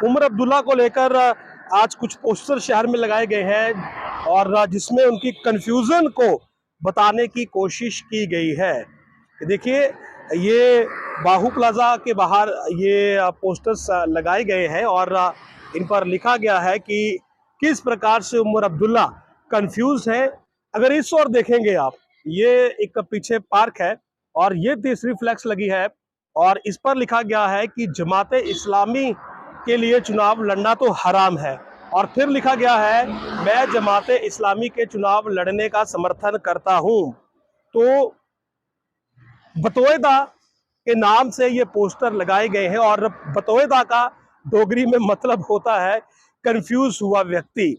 उमर अब्दुल्ला को लेकर आज कुछ पोस्टर शहर में लगाए गए हैं और जिसमें उनकी कंफ्यूजन को बताने की कोशिश की गई है। देखिए, ये बाहू प्लाजा के बाहर ये पोस्टर्स लगाए गए हैं और इन पर लिखा गया है कि किस प्रकार से उमर अब्दुल्ला कंफ्यूज है। अगर इस ओर देखेंगे आप, ये एक पीछे पार्क है और ये तीसरी फ्लैक्स लगी है और इस पर लिखा गया है कि जमाते इस्लामी के लिए चुनाव लड़ना तो हराम है। और फिर लिखा गया है, मैं जमाते इस्लामी के चुनाव लड़ने का समर्थन करता हूं। तो बतौएदा के नाम से ये पोस्टर लगाए गए हैं और बतौएदा का डोगरी में मतलब होता है कंफ्यूज हुआ व्यक्ति।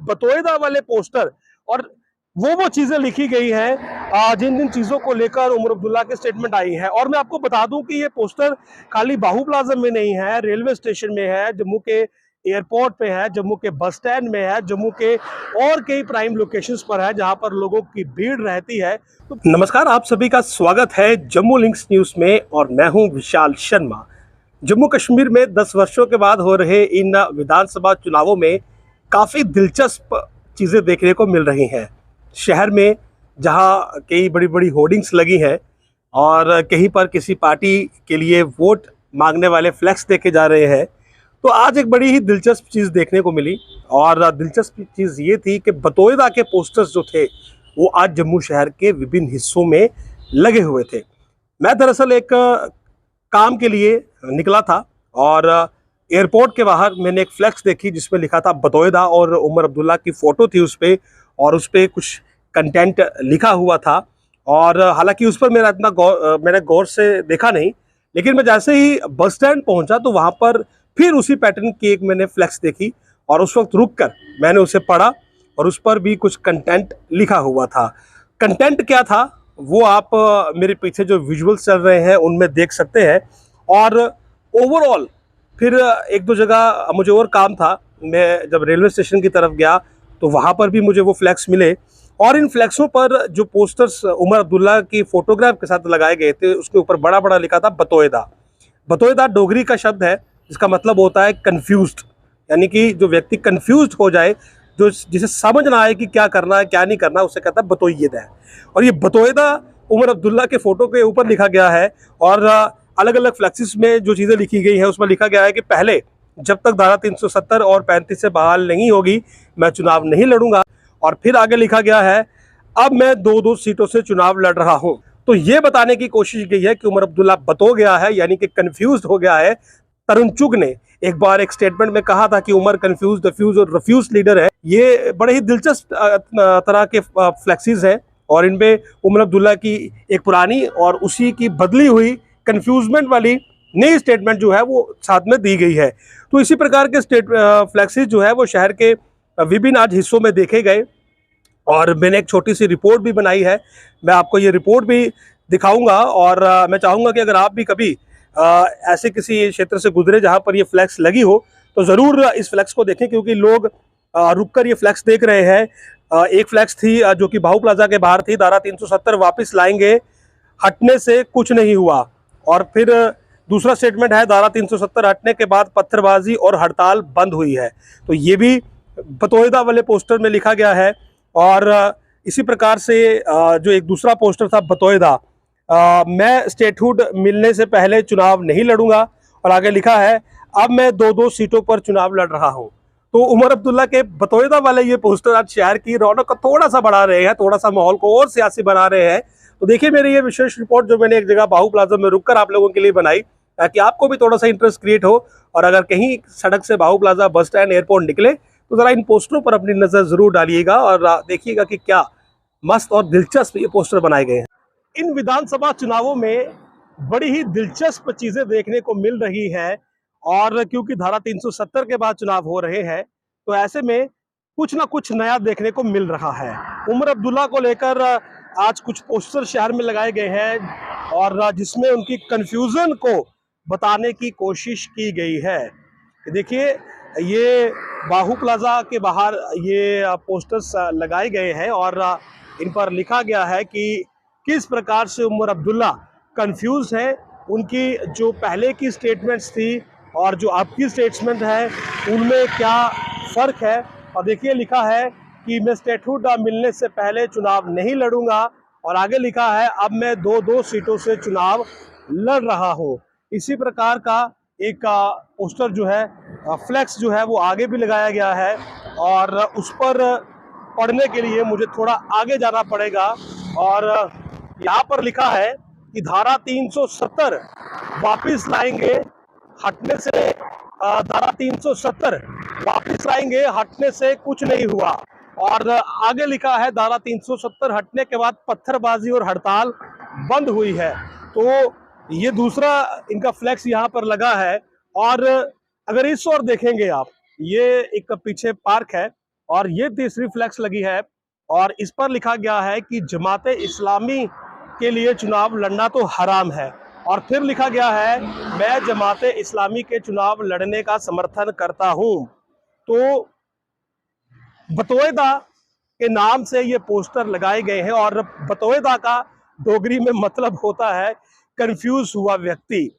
बतौएदा वाले पोस्टर और वो चीजें लिखी गई हैं जिन जिन चीजों को लेकर उमर अब्दुल्ला के स्टेटमेंट आई है। और मैं आपको बता दूं कि ये पोस्टर खाली बाहू प्लाजा में नहीं है, रेलवे स्टेशन में है, जम्मू के एयरपोर्ट पे है, जम्मू के बस स्टैंड में है, जम्मू के और कई प्राइम लोकेशंस पर है जहां पर लोगों की भीड़ रहती है। तो नमस्कार, आप सभी का स्वागत है जम्मू लिंक्स न्यूज में और मैं हूं विशाल शर्मा। जम्मू कश्मीर में 10 वर्षों के बाद हो रहे इन विधानसभा चुनावों में काफी दिलचस्प चीजें देखने को मिल रही हैं। शहर में जहां कई बड़ी बड़ी होर्डिंग्स लगी हैं और कहीं पर किसी पार्टी के लिए वोट मांगने वाले फ्लैक्स देखे जा रहे हैं, तो आज एक बड़ी ही दिलचस्प चीज़ देखने को मिली। और दिलचस्प चीज़ ये थी कि बतौएदा के पोस्टर्स जो थे वो आज जम्मू शहर के विभिन्न हिस्सों में लगे हुए थे। मैं दरअसल एक काम के लिए निकला था और एयरपोर्ट के बाहर मैंने एक फ्लैक्स देखी जिसमें लिखा था बतौएदा और उमर अब्दुल्ला की फ़ोटो थी उस पर, और उस पर कुछ कंटेंट लिखा हुआ था। और हालांकि उस पर मैंने गौर से देखा नहीं, लेकिन मैं जैसे ही बस स्टैंड पहुंचा तो वहां पर फिर उसी पैटर्न की एक मैंने फ्लैक्स देखी और उस वक्त रुककर मैंने उसे पढ़ा और उस पर भी कुछ कंटेंट लिखा हुआ था। कंटेंट क्या था वो आप मेरे पीछे जो विजुअल्स चल रहे हैं उनमें देख सकते हैं। और ओवरऑल फिर एक दो जगह मुझे और काम था, मैं जब रेलवे स्टेशन की तरफ गया तो वहाँ पर भी मुझे वो फ्लैक्स मिले और इन फ्लैक्सों पर जो पोस्टर्स उमर अब्दुल्ला की फोटोग्राफ के साथ लगाए गए थे उसके ऊपर बड़ा बड़ा लिखा था बतौएदा। बतौएदा डोगरी का शब्द है जिसका मतलब होता है कंफ्यूज्ड, यानी कि जो व्यक्ति कंफ्यूज्ड हो जाए, जो जिसे समझ ना आए कि क्या करना है क्या नहीं करना, उसे कहता है बतौएदा। और ये बतौएदा उमर अब्दुल्ला के फोटो के ऊपर लिखा गया है। और अलग अलग फ्लैक्सिस में जो चीज़ें लिखी गई हैं उसमें लिखा गया है कि पहले जब तक धारा 370 और 35 से बहाल नहीं होगी मैं चुनाव नहीं लड़ूंगा। और फिर आगे लिखा गया है अब मैं 2-2 सीटों से चुनाव लड़ रहा हूं। तो ये बताने की कोशिश की है कि उमर अब्दुल्ला बतो गया है, यानी कि कंफ्यूज हो गया है। तरुण चुग ने एक बार एक स्टेटमेंट में कहा था कि उमर कंफ्यूज, डिफ्यूज और रिफ्यूज लीडर है। ये बड़े ही दिलचस्प तरह के फ्लैक्सीज हैं और इनमें उमर अब्दुल्ला की एक पुरानी और उसी की बदली हुई कंफ्यूजमेंट वाली नई स्टेटमेंट जो है वो साथ में दी गई है। तो इसी प्रकार के फ्लैक्सीज जो है वो शहर के विभिन्न आज हिस्सों में देखे गए और मैंने एक छोटी सी रिपोर्ट भी बनाई है। मैं आपको ये रिपोर्ट भी दिखाऊंगा और मैं चाहूँगा कि अगर आप भी कभी ऐसे किसी क्षेत्र से गुजरे जहाँ पर ये फ्लैक्स लगी हो तो ज़रूर इस फ्लैक्स को देखें, क्योंकि लोग रुककर ये फ्लैक्स देख रहे हैं। एक फ्लैक्स थी जो कि बाहू प्लाजा के बाहर थी, धारा 370 वापस लाएंगे, हटने से कुछ नहीं हुआ। और फिर दूसरा स्टेटमेंट है, धारा 370 हटने के बाद पत्थरबाजी और हड़ताल बंद हुई है। तो ये भी बतौएदा वाले पोस्टर में लिखा गया है। और इसी प्रकार से जो एक दूसरा पोस्टर था बतौएदा, मैं स्टेटहुड मिलने से पहले चुनाव नहीं लड़ूंगा, और आगे लिखा है अब मैं 2-2 सीटों पर चुनाव लड़ रहा हूं। तो उमर अब्दुल्ला के बतौएदा वाले ये पोस्टर आज शहर की रौनक को थोड़ा सा बढ़ा रहे हैं, थोड़ा सा माहौल को और सियासी बना रहे हैं। तो देखिए, मेरी ये विशेष रिपोर्ट जो मैंने एक जगह बाहू प्लाजा में रुककर आप लोगों के लिए बनाई, ताकि आपको भी थोड़ा सा इंटरेस्ट क्रिएट हो। और अगर कहीं सड़क से बाहू प्लाजा, बस स्टैंड, एयरपोर्ट निकले तो जरा इन पोस्टरों पर अपनी नजर जरूर डालिएगा और देखिएगा कि क्या मस्त और दिलचस्प ये पोस्टर बनाए गए हैं। इन विधानसभा चुनावों में बड़ी ही दिलचस्प चीजें देखने को मिल रही है और क्योंकि धारा 370 के बाद चुनाव हो रहे हैं तो ऐसे में कुछ ना कुछ नया देखने को मिल रहा है। उमर अब्दुल्ला को लेकर आज कुछ पोस्टर शहर में लगाए गए हैं और जिसमें उनकी कंफ्यूजन को बताने की कोशिश की गई है। देखिए, ये बाहू प्लाजा के बाहर ये पोस्टर्स लगाए गए हैं और इन पर लिखा गया है कि किस प्रकार से उमर अब्दुल्ला कंफ्यूज है। उनकी जो पहले की स्टेटमेंट्स थी और जो आपकी स्टेटमेंट है उनमें क्या फ़र्क है। और देखिए लिखा है कि मैं स्टेटहुड मिलने से पहले चुनाव नहीं लड़ूंगा, और आगे लिखा है अब मैं 2-2 सीटों से चुनाव लड़ रहा हूँ। इसी प्रकार का एक पोस्टर जो है, फ्लेक्स जो है वो आगे भी लगाया गया है, और उस पर पढ़ने के लिए मुझे थोड़ा आगे जाना पड़ेगा। और यहाँ पर लिखा है कि धारा 370 वापिस लाएंगे, हटने से धारा 370 वापिस लाएंगे, हटने से कुछ नहीं हुआ। और आगे लिखा है धारा 370 हटने के बाद पत्थरबाजी और हड़ताल बंद हुई है। तो ये दूसरा इनका फ्लैक्स यहाँ पर लगा है। और अगर इस ओर देखेंगे आप, ये एक पीछे पार्क है और ये तीसरी फ्लैक्स लगी है, और इस पर लिखा गया है कि जमाते इस्लामी के लिए चुनाव लड़ना तो हराम है। और फिर लिखा गया है मैं जमाते इस्लामी के चुनाव लड़ने का समर्थन करता हूं। तो बतौएदा के नाम से ये पोस्टर लगाए गए हैं, और बतौएदा का डोगरी में मतलब होता है कंफ्यूज हुआ व्यक्ति।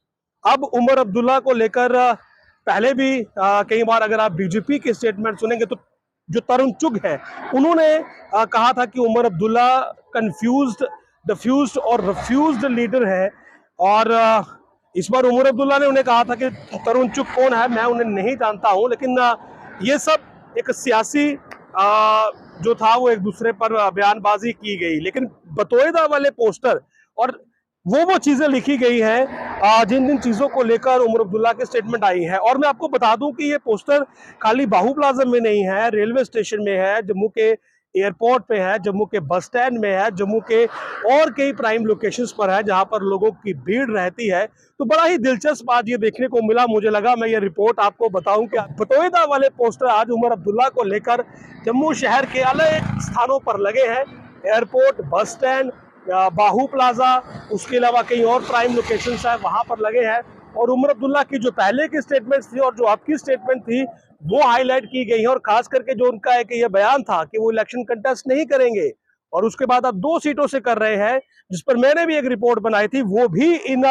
अब उमर अब्दुल्ला को लेकर पहले भी कई बार अगर आप बीजेपी के स्टेटमेंट सुनेंगे तो जो तरुण चुग है उन्होंने कहा था कि उमर अब्दुल्ला कंफ्यूज्ड, डिफ्यूज्ड और रिफ्यूज्ड लीडर है। और इस बार उमर अब्दुल्ला ने उन्हें कहा था कि तरुण चुग कौन है, मैं उन्हें नहीं जानता हूं। लेकिन ये सब एक सियासी जो था वो एक दूसरे पर बयानबाजी की गई। लेकिन बतौएदा वाले पोस्टर और वो चीजें लिखी गई हैं जिन जिन चीजों को लेकर उमर अब्दुल्ला के स्टेटमेंट आई है। और मैं आपको बता दूं कि ये पोस्टर खाली बाहू प्लाजा में नहीं है, रेलवे स्टेशन में है, जम्मू के एयरपोर्ट पे है, जम्मू के बस स्टैंड में है, जम्मू के और कई प्राइम लोकेशंस पर है जहां पर लोगों की भीड़ रहती है। तो बड़ा ही दिलचस्प बात ये देखने को मिला, मुझे लगा मैं ये रिपोर्ट आपको बताऊं कि बतौएदा वाले पोस्टर आज उमर अब्दुल्ला को लेकर जम्मू शहर के अलग स्थानों पर लगे हैं, एयरपोर्ट, बस स्टैंड, बाहू प्लाजा, उसके अलावा कई और प्राइम लोकेशंस है वहां पर लगे हैं। और उमर अब्दुल्ला की जो पहले की स्टेटमेंट थी और जो आपकी स्टेटमेंट थी वो हाईलाइट की गई है। और खास करके जो उनका एक ये बयान था कि वो इलेक्शन कंटेस्ट नहीं करेंगे, और उसके बाद अब 2 सीटों से कर रहे हैं, जिस पर मैंने भी एक रिपोर्ट बनाई थी, वो भी इन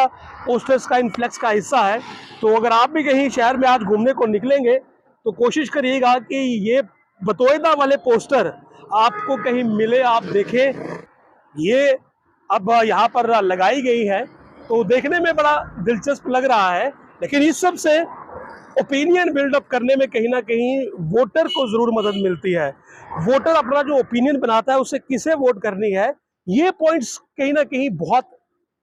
पोस्टर्स का, इन फ्लेक्स का हिस्सा है। तो अगर आप भी कहीं शहर में आज घूमने को निकलेंगे तो कोशिश करिएगा कि ये बतौएदा वाले पोस्टर आपको कहीं मिले, आप देखें। ये अब यहाँ पर लगाई गई है तो देखने में बड़ा दिलचस्प लग रहा है, लेकिन इस सब से ओपिनियन बिल्डअप करने में कहीं ना कहीं वोटर को जरूर मदद मिलती है। वोटर अपना जो ओपिनियन बनाता है उसे किसे वोट करनी है, ये पॉइंट्स कहीं ना कहीं बहुत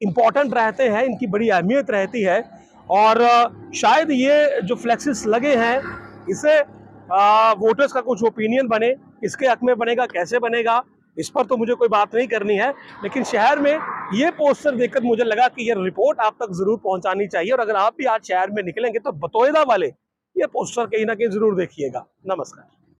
इंपॉर्टेंट रहते हैं, इनकी बड़ी अहमियत रहती है। और शायद ये जो फ्लेक्सेस लगे हैं इसे वोटर्स का कुछ ओपिनियन बने, किसके हक में बनेगा, कैसे बनेगा, इस पर तो मुझे कोई बात नहीं करनी है। लेकिन शहर में ये पोस्टर देखकर मुझे लगा कि ये रिपोर्ट आप तक जरूर पहुंचानी चाहिए। और अगर आप भी आज शहर में निकलेंगे तो बतौएदा वाले ये पोस्टर कहीं ना कहीं जरूर देखिएगा। नमस्कार।